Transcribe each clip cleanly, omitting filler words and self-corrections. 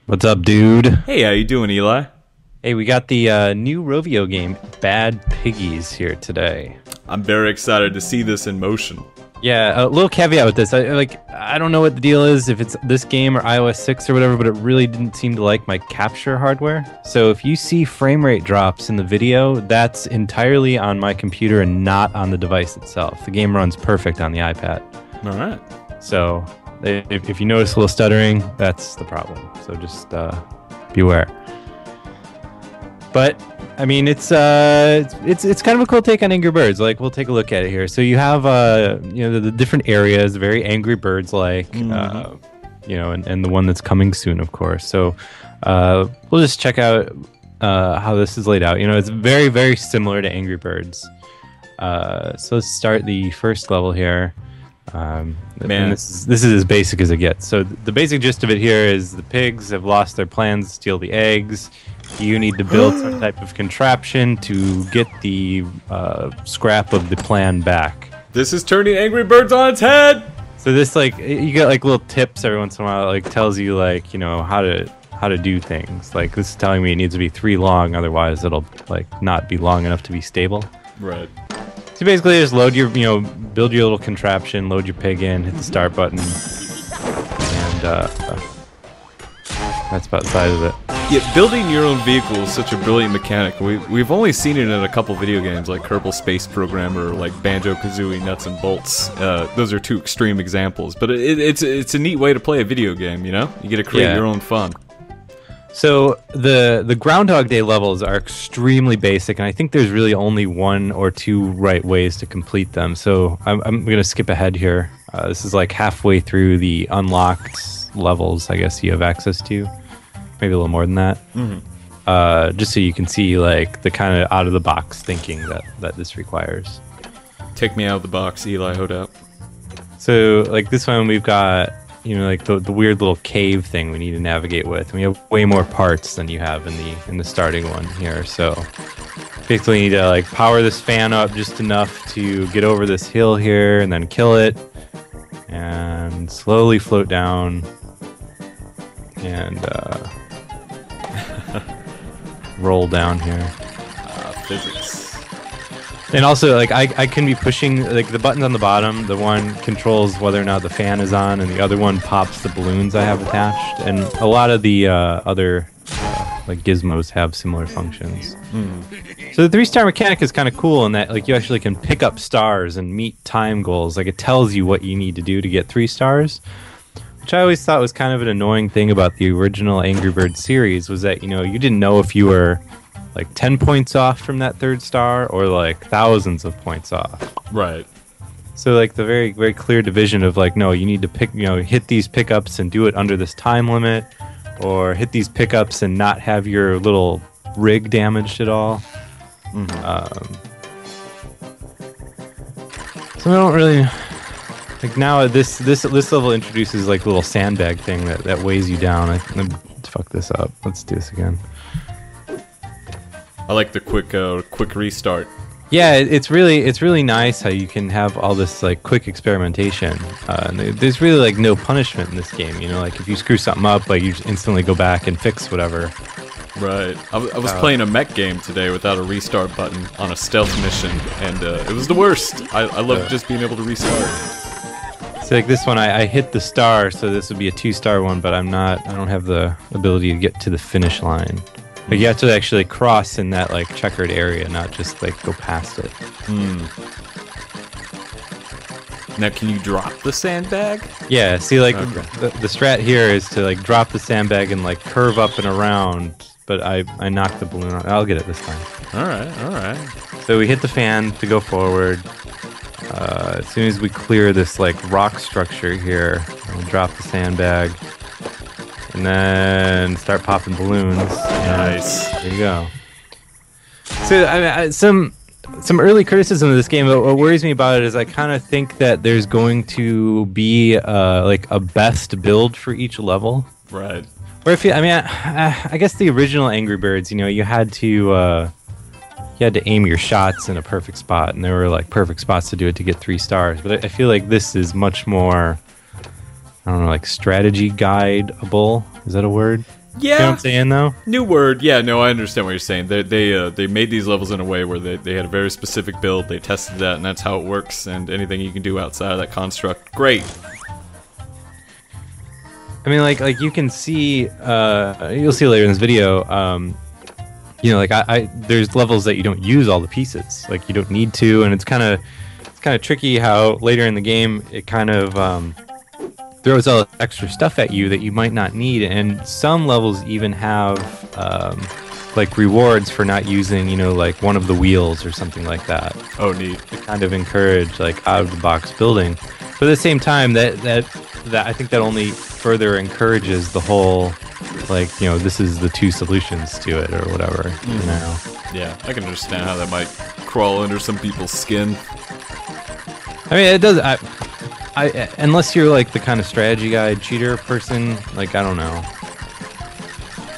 What's up, dude? Hey, how you doing, Eli? Hey, we got the new Rovio game, Bad Piggies, here today. I'm very excited to see this in motion. Yeah, a little caveat with this. I don't know what the deal is, if it's this game or iOS 6 or whatever, but it really didn't seem to like my capture hardware. So if you see frame rate drops in the video, that's entirely on my computer and not on the device itself. The game runs perfect on the iPad. All right. So if you notice a little stuttering, that's the problem. So just beware. But I mean, it's kind of a cool take on Angry Birds. Like, we'll take a look at it here. So you have the different areas, very Angry Birds like, and the one that's coming soon, of course. So we'll just check out how this is laid out. You know, it's very, very similar to Angry Birds. So let's start the first level here. Man, this is as basic as it gets. So the basic gist of it here is the pigs have lost their plans to steal the eggs. You need to build some type of contraption to get the scrap of the plan back. This is turning Angry Birds on its head. So this, like, you get like little tips every once in a while. It, like, tells you, like, you know, how to do things. Like, this is telling me it needs to be 3 long, otherwise it'll like not be long enough to be stable. Right. So basically, just load your, build your little contraption, load your pig in, hit the start button, and that's about the size of it. Yeah, building your own vehicle is such a brilliant mechanic. We've only seen it in a couple video games like Kerbal Space Program or like Banjo-Kazooie Nuts and Bolts. Those are 2 extreme examples, but it's a neat way to play a video game. You know, you get to create your own fun. So the Groundhog Day levels are extremely basic, and I think there's really only 1 or 2 right ways to complete them. So I'm going to skip ahead here. This is like halfway through the unlocked levels, I guess you have access to. Maybe a little more than that. Mm-hmm. Just so you can see like the kind of out-of-the-box thinking that this requires. Take me out of the box, Eli Hodap. So like this one, we've got, like the weird little cave thing we need to navigate with. And we have way more parts than you have in the starting one here. So basically, you need to like power this fan up just enough to get over this hill here, and then kill it, and slowly float down, and roll down here. Physics. And also, like, I can be pushing, like, the buttons on the bottom. The one controls whether or not the fan is on, and the other one pops the balloons I have attached. And a lot of the other, like, gizmos have similar functions. So the 3-star mechanic is kind of cool in that, like, you actually can pick up stars and meet time goals. Like, it tells you what you need to do to get 3 stars. Which I always thought was kind of an annoying thing about the original Angry Birds series, was that, you didn't know if you were like 10 points off from that 3rd star or like thousands of points off. Right. So like the very, very clear division of like, no, you need to hit these pickups and do it under this time limit, or hit these pickups and not have your little rig damaged at all. Mm-hmm. So I don't really... Like now, this level introduces like a little sandbag thing that weighs you down. Let's fuck this up. Let's do this again. I like the quick restart. Yeah, it's really nice how you can have all this like quick experimentation. And there's really like no punishment in this game. Like if you screw something up, like you just instantly go back and fix whatever. Right. I was playing a mech game today without a restart button on a stealth mission, and it was the worst. I love just being able to restart. So like this one, I hit the star, so this would be a 2-star one, but I don't have the ability to get to the finish line. Like you have to actually cross in that like checkered area, not just like go past it. Now can you drop the sandbag? Yeah, see, like the strat here is to like drop the sandbag and like curve up and around, but I knocked the balloon on. I'll get it this time. Alright. So we hit the fan to go forward. As soon as we clear this like rock structure here, we'll drop the sandbag, and then start popping balloons. Nice. There you go. So I mean, some early criticism of this game. What worries me about it is I kind of think that there's going to be like a best build for each level. Right. Where I guess the original Angry Birds, you had to aim your shots in a perfect spot, and there were like perfect spots to do it to get 3 stars. But I feel like this is much more, I don't know, like strategy guideable. Is that a word? Yeah. You know what I'm saying, though? New word. Yeah, no, I understand what you're saying. They made these levels in a way where they had a very specific build. They tested that, and that's how it works. And anything you can do outside of that construct, great. I mean, like you can see, you'll see later in this video. You know, like there's levels that you don't use all the pieces. Like you don't need to, and it's kind of tricky how later in the game it kind of throws all extra stuff at you that you might not need, and some levels even have like rewards for not using, you know, like one of the wheels or something like that. Oh, neat. To kind of encourage like out of the box building, but at the same time that I think that only further encourages the whole, like, you know, this is the two solutions to it or whatever. You know. Yeah, I can understand how that might crawl under some people's skin. I mean, it does. I unless you're like the kind of strategy guide cheater person, like, I don't know.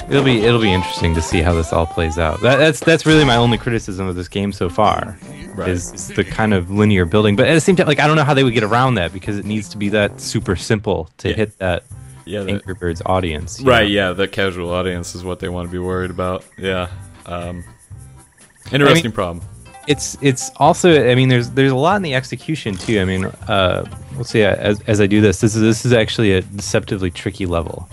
It'll be interesting to see how this all plays out. That's really my only criticism of this game so far, right, is the kind of linear building. But at the same time, like, I don't know how they would get around that because it needs to be that super simple to hit that Angry Birds audience. Right? Know? Yeah, the casual audience is what they want to be worried about. Yeah, interesting problem. It's also, I mean, there's a lot in the execution too. I mean, let's see, as I do this is actually a deceptively tricky level.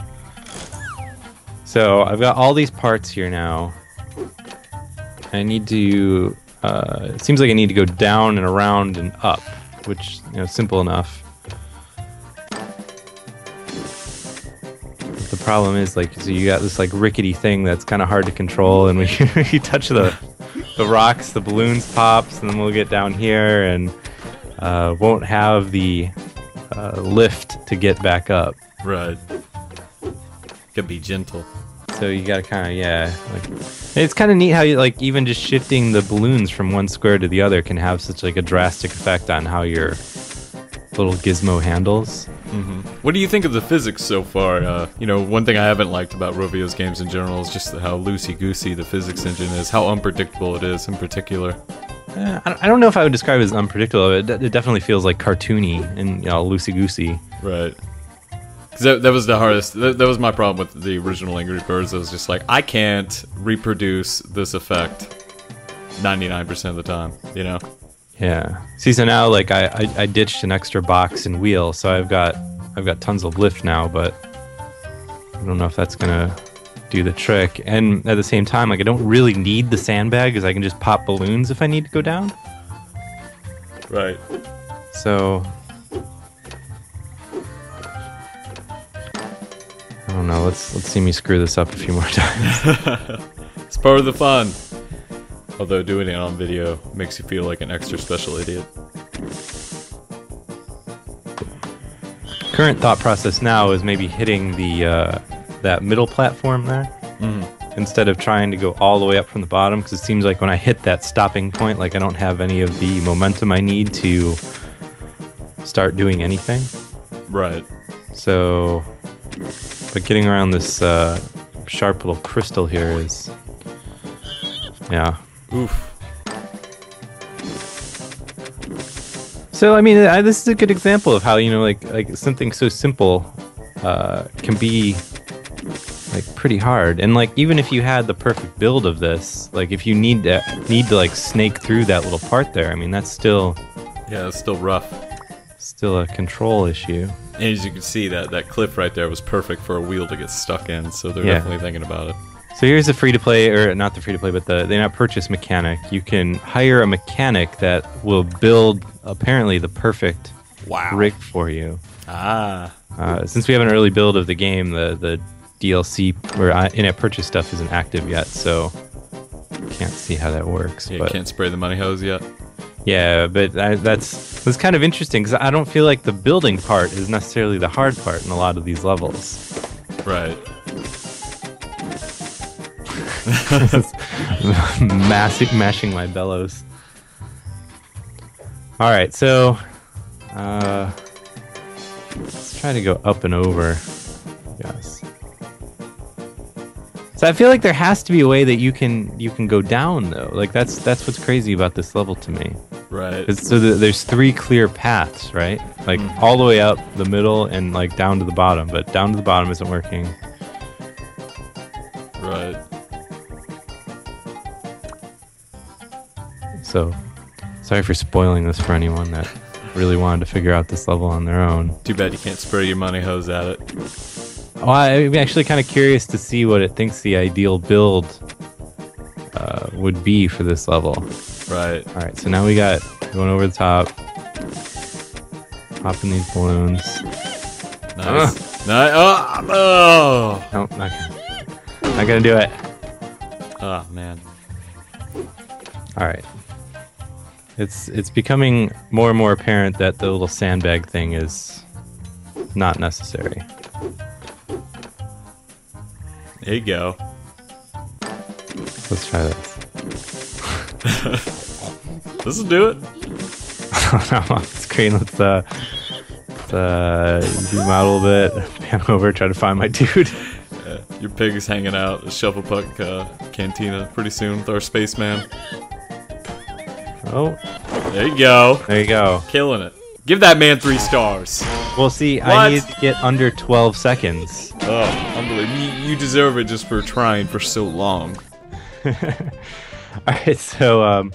So I've got all these parts here now. I need to, it seems like I need to go down and around and up, which, you know, simple enough. But the problem is, like, so you got this like rickety thing that's kind of hard to control, and when you touch the rocks, the balloons pops, and then we'll get down here and won't have the lift to get back up. Right. Could be gentle. So you gotta kind of, like, it's kind of neat how you, like, even just shifting the balloons from one square to the other can have such like a drastic effect on how your little gizmo handles. Mm-hmm. What do you think of the physics so far? You know, one thing I haven't liked about Rovio's games in general is just how loosey-goosey the physics engine is, how unpredictable it is in particular. I don't know if I would describe it as unpredictable. It definitely feels like cartoony and, you know, loosey-goosey. Right. Because that was the hardest. That was my problem with the original Angry Birds. It was just like, I can't reproduce this effect 99% of the time, you know? Yeah. See, so now, like, I ditched an extra box and wheel, so I've got tons of lift now, but I don't know if that's gonna do the trick. And at the same time, like, I don't really need the sandbag because I can just pop balloons if I need to go down. Right. So I don't know. Let's see me screw this up a few more times. It's part of the fun. Although doing it on video makes you feel like an extra special idiot. Current thought process now is maybe hitting the that middle platform there, instead of trying to go all the way up from the bottom, because it seems like when I hit that stopping point, like, I don't have any of the momentum I need to start doing anything. Right. So, but getting around this sharp little crystal here is, yeah. Oof. So, I mean, this is a good example of how, you know, like something so simple can be, like, pretty hard. And, like, even if you had the perfect build of this, like, if you need to like snake through that little part there, I mean, that's still, yeah, it's still rough. Still a control issue. And as you can see, that cliff right there was perfect for a wheel to get stuck in, so they're definitely thinking about it. So here's the free-to-play, or not the free-to-play, but the in-app purchase mechanic. You can hire a mechanic that will build, apparently, the perfect rig for you. Since we have an early build of the game, the DLC or in-app purchase stuff isn't active yet, so can't see how that works. Yeah, you can't spray the money hose yet. Yeah, but that's kind of interesting, because I don't feel like the building part is necessarily the hard part in a lot of these levels. Right. Mashing my bellows. Alright, so let's try to go up and over. Yes. So I feel like there has to be a way that you can go down, though. Like, that's what's crazy about this level to me. Right. So there's 3 clear paths, right? Like, all the way up, the middle, and, like, down to the bottom. But down to the bottom isn't working. Right. So, sorry for spoiling this for anyone that really wanted to figure out this level on their own. Too bad you can't spray your money hose at it. Well, I'm actually kind of curious to see what it thinks the ideal build would be for this level. Right. All right, so now we got going over the top, popping these balloons. Nice. Nice. Oh. Nope, not gonna do it. Oh man. All right. It's becoming more and more apparent that the little sandbag thing is not necessary. There you go. Let's try this. This will do it. I'm off the screen. Let's zoom out a little bit. Pan over, try to find my dude. Your pig is hanging out at Shufflepuck Cantina pretty soon with our spaceman. Oh, There you go. there you go. Killing it. Give that man 3 stars. Well, see, What? I need to get under 12 seconds. Oh, unbelievable. You deserve it just for trying for so long. All right, so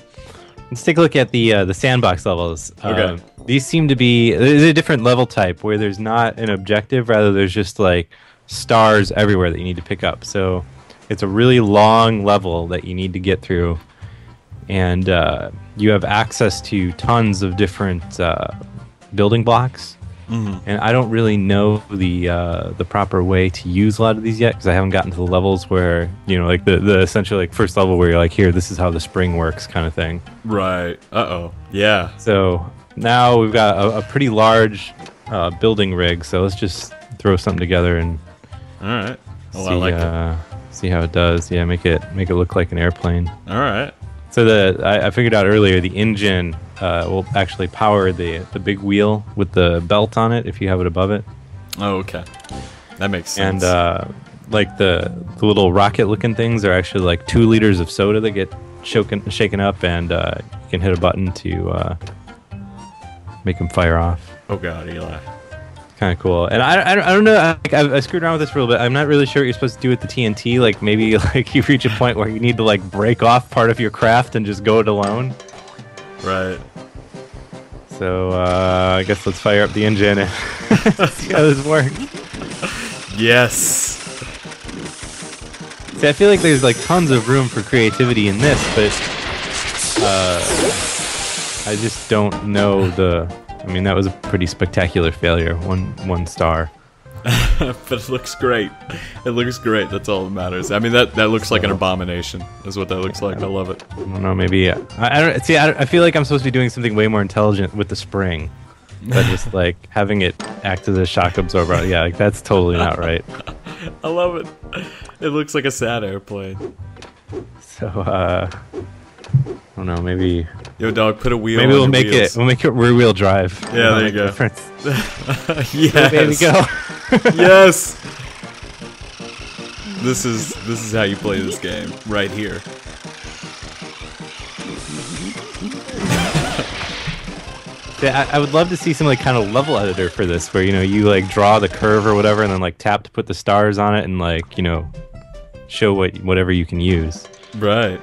let's take a look at the sandbox levels. Okay. These seem to be there's a different level type where there's not an objective, rather there's just like stars everywhere that you need to pick up. So it's a really long level that you need to get through, and you have access to tons of different building blocks. And I don't really know the proper way to use a lot of these yet, because I haven't gotten to the levels where, you know, like the essentially like first level where you're like, here, this is how the spring works kind of thing. Right. Uh-oh. Yeah. So now we've got a pretty large building rig, so let's just throw something together and Alright. Oh, see, I like it. see how it does. Yeah, make it look like an airplane. Alright. So I figured out earlier, the engine will actually power the big wheel with the belt on it if you have it above it. Oh, okay. That makes sense. And like the little rocket-looking things are actually like 2 liters of soda that get shaken up, and you can hit a button to make them fire off. Oh god, Eli. Kind of cool. And I don't know. I screwed around with this for a little bit. I'm not really sure what you're supposed to do with the TNT. Like maybe like you reach a point where you need to like break off part of your craft and just go it alone. Right. So I guess let's fire up the engine and see how this works. Yes. See, I feel like there's like tons of room for creativity in this, but I just don't know I mean, that was a pretty spectacular failure. One star. But it looks great. It looks great. That's all that matters. I mean, that looks like an abomination. Is what that looks like. I love it. I don't know. Maybe I don't see. I feel like I'm supposed to be doing something way more intelligent with the spring, but just like having it act as a shock absorber. Yeah, like that's totally not right. I love it. It looks like a sad airplane. So I don't know. Maybe. Yo, dog, put a wheel. Maybe on we'll your make wheels. it. We'll make it rear wheel drive. Yeah, there you go. Yes. There we go. Yes. This is how you play this game right here. Yeah, I would love to see some like kind of level editor for this, where you like draw the curve or whatever, and then like tap to put the stars on it, and like show whatever you can use. Right.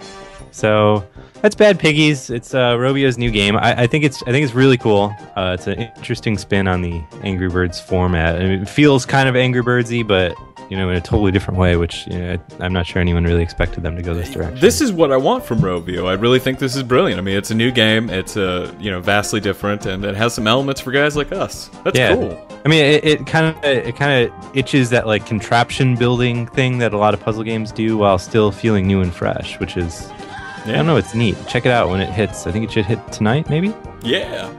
So that's Bad Piggies. It's Rovio's new game. I think it's really cool. It's an interesting spin on the Angry Birds format. I mean, it feels kind of Angry Birdsy, but in a totally different way, which I'm not sure anyone really expected them to go this direction. This is what I want from Rovio. I really think this is brilliant. I mean, it's a new game. It's vastly different, and it has some elements for guys like us. That's cool. I mean, it kind of itches that like contraption building thing that a lot of puzzle games do, while still feeling new and fresh, which is. I don't know, it's neat. Check it out when it hits. I think it should hit tonight, maybe? Yeah.